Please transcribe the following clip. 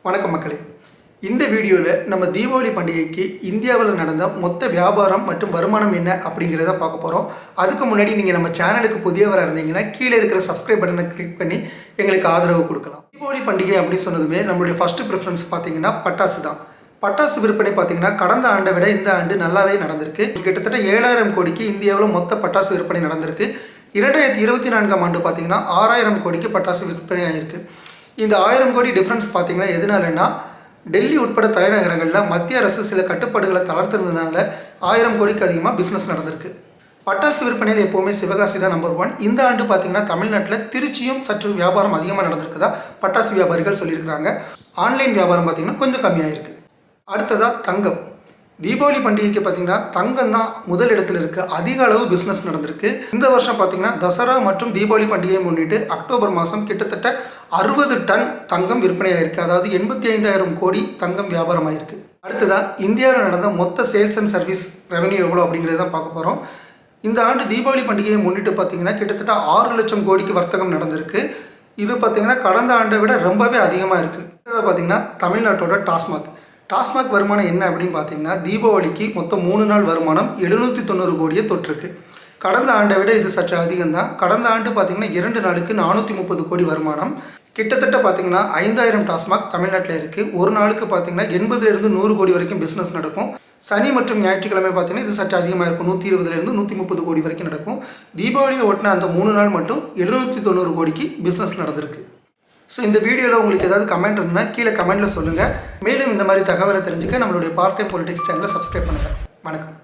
வணக்கம் மக்களே. இந்த வீடியோவில் நம்ம தீபாவளி பண்டிகைக்கு இந்தியாவில் நடந்த மொத்த வியாபாரம் மற்றும் வருமானம் என்ன அப்படிங்கிறத பார்க்க போகிறோம். அதுக்கு முன்னாடி நீங்கள் நம்ம சேனலுக்கு புதியவராக இருந்தீங்கன்னா கீழே இருக்கிற சப்ஸ்கிரைப் பட்டனை கிளிக் பண்ணி எங்களுக்கு ஆதரவு கொடுக்கலாம். தீபாவளி பண்டிகை அப்படின்னு சொன்னதுமே நம்மளுடைய ஃபஸ்ட்டு ப்ரிஃபரன்ஸ் பார்த்தீங்கன்னா பட்டாசு தான். பட்டாசு விற்பனை பார்த்தீங்கன்னா கடந்த ஆண்டை விட இந்த ஆண்டு நல்லாவே நடந்திருக்கு. கிட்டத்தட்ட 7000 கோடிக்கு இந்தியாவில் மொத்த பட்டாசு விற்பனை நடந்திருக்கு. 2024ஆம் ஆண்டு பார்த்தீங்கன்னா 6000 கோடிக்கு பட்டாசு விற்பனை ஆகிருக்கு. இந்த 1000 கோடி டிஃப்ரென்ஸ் பார்த்தீங்கன்னா எதனாலன்னா, டெல்லி உட்பட தலைநகரங்களில் மத்திய அரசு சில கட்டுப்பாடுகளை தளர்த்துறதுனால 1000 கோடிக்கு அதிகமாக பிஸ்னஸ் நடந்திருக்கு. பட்டாசு விற்பனையில் எப்போவுமே சிவகாசி தான் நம்பர் 1. இந்த ஆண்டு பார்த்தீங்கன்னா தமிழ்நாட்டில் திருச்சியும் சற்று வியாபாரம் அதிகமாக நடந்திருக்குதா பட்டாசு வியாபாரிகள் சொல்லியிருக்கிறாங்க. ஆன்லைன் வியாபாரம் பார்த்தீங்கன்னா கொஞ்சம் கம்மியாக இருக்குது. அடுத்ததாக தங்கம். தீபாவளி பண்டிகைக்கு பார்த்தீங்கன்னா தங்கம் தான் முதல் இடத்துல இருக்குது. அதிக அளவு பிஸ்னஸ் நடந்திருக்கு. இந்த வருஷம் பார்த்தீங்கன்னா தசரா மற்றும் தீபாவளி பண்டிகையை முன்னிட்டு அக்டோபர் மாதம் கிட்டத்தட்ட 60 டன் தங்கம் விற்பனையாயிருக்கு. அதாவது 85,000 கோடி தங்கம் வியாபாரம் ஆயிருக்கு. அடுத்ததாக இந்தியாவில் நடந்த மொத்த சேல்ஸ் அண்ட் சர்வீஸ் ரெவன்யூ எவ்வளோ அப்படிங்கிறத தான் பார்க்க போகிறோம். இந்த ஆண்டு தீபாவளி பண்டிகையை முன்னிட்டு பார்த்தீங்கன்னா கிட்டத்தட்ட 6 லட்சம் கோடிக்கு வர்த்தகம் நடந்திருக்கு. இது பார்த்தீங்கன்னா கடந்த ஆண்டை விட ரொம்பவே அதிகமாக இருக்குது. அடுத்ததாக பார்த்தீங்கன்னா தமிழ்நாட்டோட டாஸ்மாக் வருமானம் என்ன அப்படின்னு பார்த்தீங்கன்னா, தீபாவளிக்கு மொத்தம் 3 நாள் வருமானம் 790 கோடியை தொட்டிருக்கு. கடந்த ஆண்டை விட இது சற்று அதிகம் தான். கடந்த ஆண்டு பார்த்தீங்கன்னா 2 நாளுக்கு 430 கோடி வருமானம். கிட்டத்தட்ட பார்த்தீங்கன்னா 5000 டாஸ்மாக் தமிழ்நாட்டில் இருக்குது. ஒரு நாளுக்கு பார்த்தீங்கன்னா 80லேருந்து 100 கோடி வரைக்கும் பிஸ்னஸ் நடக்கும். சனி மற்றும் ஞாயிற்றுக்கிழமை பார்த்தீங்கன்னா இது சற்று அதிகமாக இருக்கும். 120லேருந்து 130 கோடி வரைக்கும் நடக்கும். தீபாவளியை ஒட்டின அந்த 3 நாள் மட்டும் 790 கோடிக்கு பிஸ்னஸ் நடந்திருக்கு. ஸோ இந்த வீடியோவில் உங்களுக்கு ஏதாவது கமெண்ட் இருந்ததுன்னா கீழே கமெண்ட்டில் சொல்லுங்கள். மேலும் இந்த மாதிரி தகவலை தெரிஞ்சுக்க நம்மளுடைய பார்ட் டைம் பொலிட்டிக்ஸ் சேனலை சப்ஸ்கிரைப் பண்ணுங்கள். வணக்கம்.